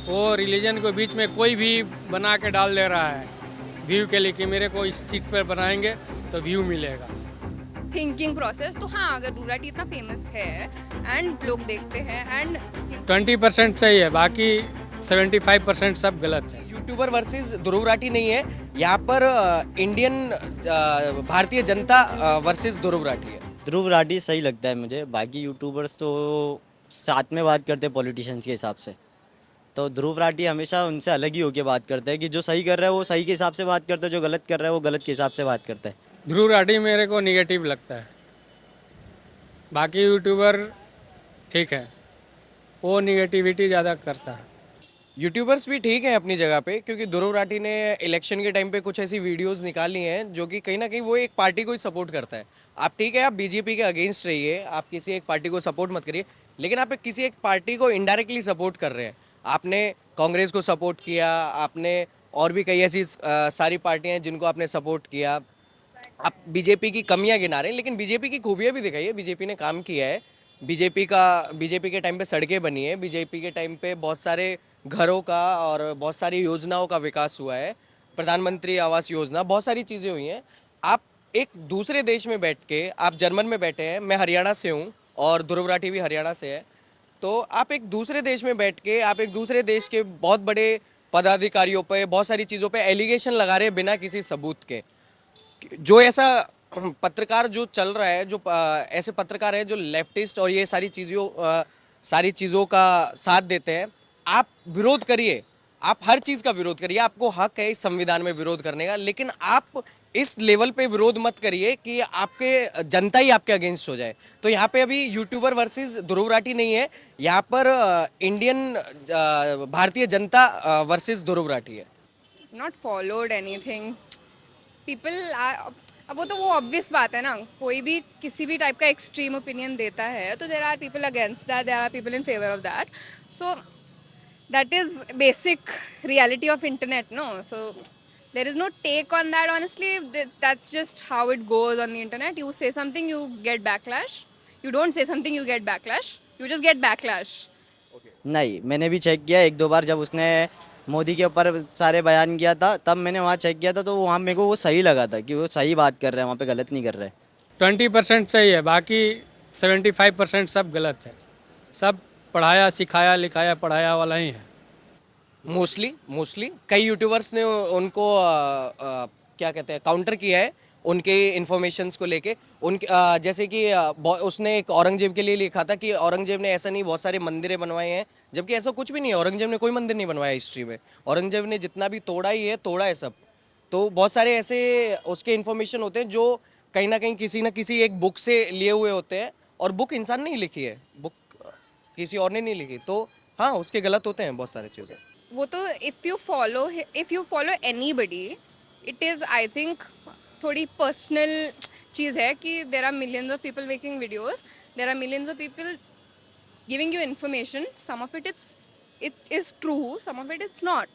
वो रिलीजन को बीच में कोई भी बना के डाल दे रहा है व्यू के लिए कि मेरे को इस चीज़ पर बनाएंगे तो व्यू मिलेगा। थिंकिंग प्रोसेस तो हाँ, अगर ध्रुव इतना फेमस है एंड लोग देखते हैं एंड 20% सही है, बाकी 75% सब गलत है। यूट्यूबर वर्सेस ध्रुव राठी नहीं है यहाँ पर, इंडियन भारतीय जनता वर्सेस ध्रुव राठी है। ध्रुव राठी सही लगता है मुझे, बाकी यूट्यूबर्स तो साथ में बात करते हैं पॉलिटिशियंस के हिसाब से। तो ध्रुव राठी हमेशा उनसे अलग ही होकर बात करता है कि जो सही कर रहा है वो सही के हिसाब से बात करता है, जो गलत कर रहा है वो गलत के हिसाब से बात करता है। ध्रुव राठी मेरे को निगेटिव लगता है, बाकी यूट्यूबर ठीक है, वो निगेटिविटी ज़्यादा करता है। यूट्यूबर्स भी ठीक हैं अपनी जगह पे, क्योंकि ध्रुव राठी ने इलेक्शन के टाइम पे कुछ ऐसी वीडियोस निकाली हैं जो कि कहीं ना कहीं वो एक पार्टी को ही सपोर्ट करता है। आप ठीक है, आप बीजेपी के अगेंस्ट रहिए, आप किसी एक पार्टी को सपोर्ट मत करिए, लेकिन आप किसी एक पार्टी को इनडायरेक्टली सपोर्ट कर रहे हैं। आपने कांग्रेस को सपोर्ट किया, आपने और भी कई ऐसी सारी पार्टियां हैं जिनको आपने सपोर्ट किया। आप बीजेपी की कमियां गिना रहे हैं, लेकिन बीजेपी की खूबियां भी दिखाइए। बीजेपी ने काम किया है, बीजेपी के टाइम पे सड़कें बनी है, बीजेपी के टाइम पे बहुत सारे घरों का और बहुत सारी योजनाओं का विकास हुआ है, प्रधानमंत्री आवास योजना, बहुत सारी चीज़ें हुई हैं। आप एक दूसरे देश में बैठ के, आप जर्मन में बैठे हैं, मैं हरियाणा से हूँ और ध्रुव राठी भी हरियाणा से है, तो आप एक दूसरे देश में बैठ के आप एक दूसरे देश के बहुत बड़े पदाधिकारियों पे, बहुत सारी चीज़ों पे एलिगेशन लगा रहे हैं बिना किसी सबूत के। जो ऐसा पत्रकार जो चल रहा है, जो ऐसे पत्रकार हैं जो लेफ्टिस्ट और ये सारी चीज़ों का साथ देते हैं, आप विरोध करिए, आप हर चीज़ का विरोध करिए, आपको हक है इस संविधान में विरोध करने का, लेकिन आप इस लेवल पे विरोध मत करिए कि आपके जनता ही आपके अगेंस्ट हो जाए। तो यहाँ पे अभी यूट्यूबर वर्सेस ध्रुव राठी नहीं है, यहाँ पर इंडियन भारतीय जनता वर्सेस ध्रुव राठी है। Not followed anything people. अब वो ऑब्वियस बात है ना, कोई भी किसी भी टाइप का एक्सट्रीम ओपिनियन देता है तो there are people against that, there are people in favour of that. So that is basic reality of internet, no? So there is no take on that, honestly. That's just how it goes on the internet. You say something, you get backlash. You don't say something, you get backlash. You just get backlash. नहीं, मैंने भी check किया एक दो बार, जब उसने मोदी के ऊपर सारे बयान किया था तब मैंने वहाँ चेक किया था, तो वहाँ मेरे को वो सही लगा था कि वो सही बात कर रहे हैं, वहाँ पे गलत नहीं कर रहे। 20% सही है, बाकी 75% सब गलत है। सब पढ़ाया सिखाया लिखाया पढ़ाया वाला ही है। मोस्टली कई यूट्यूबर्स ने उनको क्या कहते हैं, काउंटर किया है उनके इन्फॉर्मेशंस को लेके। जैसे कि उसने एक औरंगजेब के लिए लिखा था कि औरंगजेब ने ऐसा नहीं बहुत सारे मंदिरें बनवाए हैं, जबकि ऐसा कुछ भी नहीं है। औरंगजेब ने कोई मंदिर नहीं बनवाया हिस्ट्री में। औरंगजेब ने जितना भी तोड़ा है सब। तो बहुत सारे ऐसे उसके इन्फॉर्मेशन होते हैं जो कहीं ना किसी एक बुक से लिए हुए होते हैं, और बुक इंसान नहीं लिखी है, बुक किसी और ने नहीं लिखी, तो हाँ उसके गलत होते हैं बहुत सारे चीज़ें। वो तो if you follow anybody, it is I think थोड़ी पर्सनल चीज़ है कि there are millions of people making videos, there are millions of people giving you information, some of it is true, some of it not.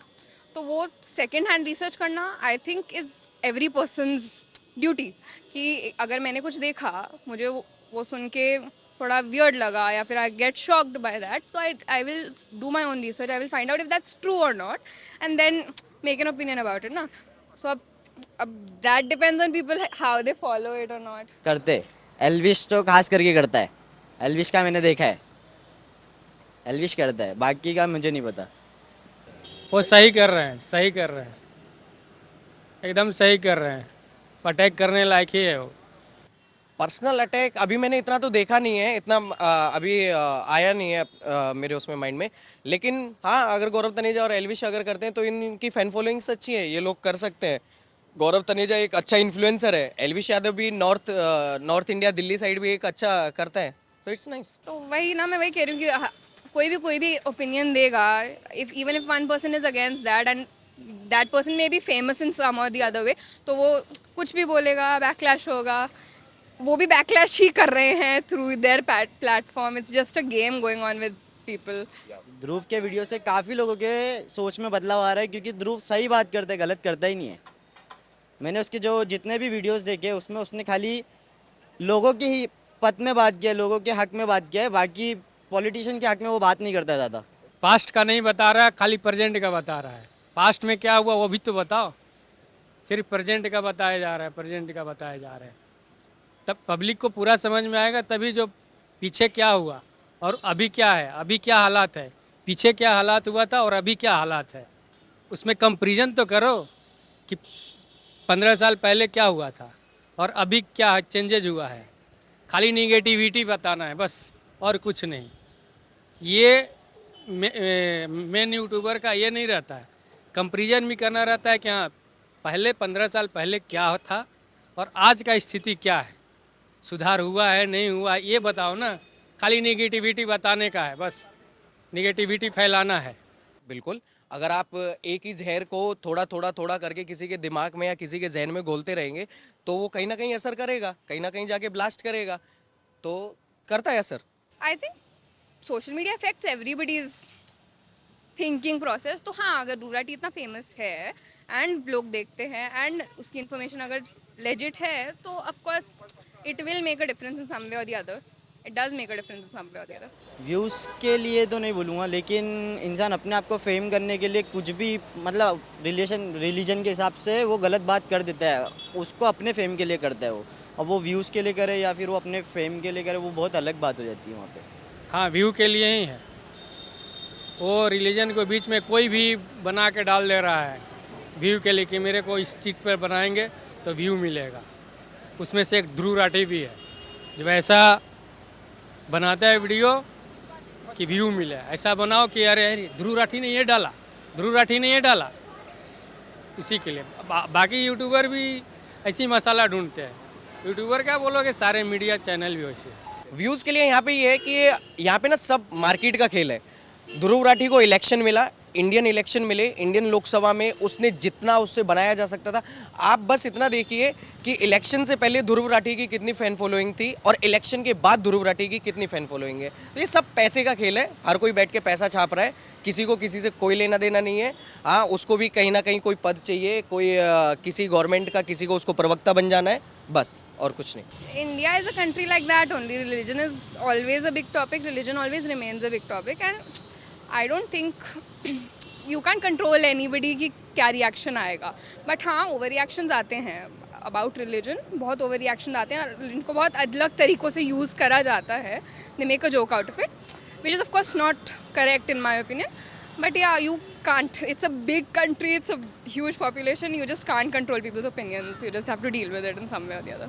तो वो second hand research करना I think is every person's duty. कि अगर मैंने कुछ देखा, मुझे वो सुन के थोड़ा वियर्ड लगा या फिर I get shocked by that, तो I will do my own research, I will find out if that's true और not, and then make an opinion about it ना। सो अब that depends on people how they follow it और not. करते एल्विश तो खास करके करता है, एल्विश का मैंने देखा है, एल्विश करता है, बाकी का मुझे नहीं पता। वो सही कर रहे हैं, एकदम सही कर रहे हैं, अटैक करने लायक ही है वो। पर्सनल अटैक अभी मैंने इतना तो देखा नहीं है, इतना अभी आया नहीं है मेरे उसमें माइंड में, लेकिन हाँ अगर गौरव तनेजा और एल्विश अगर करते हैं तो इनकी फैन फॉलोइंग्स अच्छी है, ये लोग कर सकते हैं। गौरव तनेजा एक अच्छा इन्फ्लुएंसर है, एल्विश यादव भी नॉर्थ इंडिया दिल्ली साइड भी एक अच्छा करता है, तो इट्स नाइस। तो वही ना, मैं वही कह रही हूँ कि कोई भी ओपिनियन देगा, if even if one person is against that and that person may be famous in some और द अदर वे, तो वो कुछ भी बोलेगा, बैकलैश होगा। वो भी बैकलैश ही कर रहे हैं through their platform. It's just a game going on with people. Dhruv के वीडियो से काफ़ी लोगों के सोच में बदलाव आ रहा है, क्योंकि ध्रुव सही बात करता है, गलत करता ही नहीं है। मैंने उसके जो जितने भी वीडियोस देखे उसमें उसने खाली लोगों के ही पद में बात किया, लोगों के हक में बात किया है, बाकी पॉलिटिशियन के हक में वो बात नहीं करता ज़्यादा। पास्ट का नहीं बता रहा है, खाली प्रेजेंट का बता रहा है। पास्ट में क्या हुआ वो भी तो बताओ। सिर्फ प्रेजेंट का बताया जा रहा है, प्रेजेंट का बताया जा रहा है। तब पब्लिक को पूरा समझ में आएगा, तभी जो पीछे क्या हुआ और अभी क्या है, अभी क्या हालात है, पीछे क्या हालात हुआ था और अभी क्या हालात है, उसमें कंपैरिजन तो करो कि 15 साल पहले क्या हुआ था और अभी क्या चेंजेज हुआ है। खाली निगेटिविटी बताना है बस, और कुछ नहीं। ये मेन यूट्यूबर का ये नहीं रहता है, कंपैरिजन भी करना रहता है कि हाँ पहले 15 साल पहले क्या था और आज का स्थिति क्या है, सुधार हुआ है नहीं हुआ, ये बताओ ना। खाली निगेटिविटी बताने का है बस, निगेटिविटी फैलाना है। बिल्कुल, अगर आप एक ही जहर को थोड़ा करके किसी के दिमाग में या किसी के जहन में घोलते रहेंगे तो वो कहीं ना कहीं असर करेगा, कहीं ना कहीं जाके ब्लास्ट करेगा, तो करता है असर। I think social media affects everybody's thinking process. तो हाँ, अगर रूराटी इतना फेमस है एंड लोग देखते हैं एंड उसकी इन्फॉर्मेशन अगर लेजिट है तो of course it will make a difference in some way और the other. It does make a difference in some way और द अदर. व्यूज़ के लिए तो नहीं बोलूँगा, लेकिन इंसान अपने आप को फेम करने के लिए कुछ भी मतलब रिलीजन के हिसाब से वो गलत बात कर देता है, उसको अपने फेम के लिए करता है वो। अब वो व्यूज़ के लिए करे या फिर वो अपने फेम के लिए करे, वो बहुत अलग बात हो जाती है वहाँ पे। हाँ, व्यू के लिए ही है। वो रिलीजन को बीच में कोई भी बना के डाल दे रहा है व्यू के लिए कि मेरे को इस चीज़ पर बनाएंगे तो व्यू मिलेगा। उसमें से एक ध्रुव राठी भी है जो ऐसा बनाता है वीडियो कि व्यू मिले। ऐसा बनाओ कि अरे अरे ध्रुव राठी ने ये डाला, ध्रुव राठी ने ये डाला, इसी के लिए। बाकी यूट्यूबर भी ऐसी मसाला ढूंढते हैं। यूट्यूबर क्या बोलोगे, सारे मीडिया चैनल भी वैसे हैं। व्यूज़ के लिए यहाँ पे ये है कि यहाँ पे ना सब मार्केट का खेल है। ध्रुव राठी को इलेक्शन मिला, इंडियन इलेक्शन मिले, इंडियन लोकसभा में उसने जितना उससे बनाया जा सकता था। आप बस इतना देखिए कि इलेक्शन से पहले ध्रुव राठी की कितनी फ़ैन फॉलोइंग थी और इलेक्शन के बाद ध्रुव राठी की कितनी फ़ैन फॉलोइंग है। तो ये सब पैसे का खेल है, हर कोई बैठ के पैसा छाप रहा है, किसी को किसी से कोई लेना देना नहीं है। हाँ, उसको भी कहीं ना कहीं कोई पद चाहिए, कोई किसी गवर्नमेंट का, किसी को उसको प्रवक्ता बन जाना है, बस और कुछ नहीं। India is a country like that only. Religion is always a big topic. Religion always remains a big topic. And I don't think you can't control anybody कि क्या रिएक्शन आएगा. बट हाँ, ओवर रिएक्शंस आते हैं about religion. बहुत over reaction आते हैं और इनको बहुत अलग तरीक़ों से यूज़ करा जाता है. They make a joke out of it, which is of course not correct in my opinion. But yeah, you can't. It's a big country. It's a huge population. You just can't control people's opinions. You just have to deal with it in some way or the other.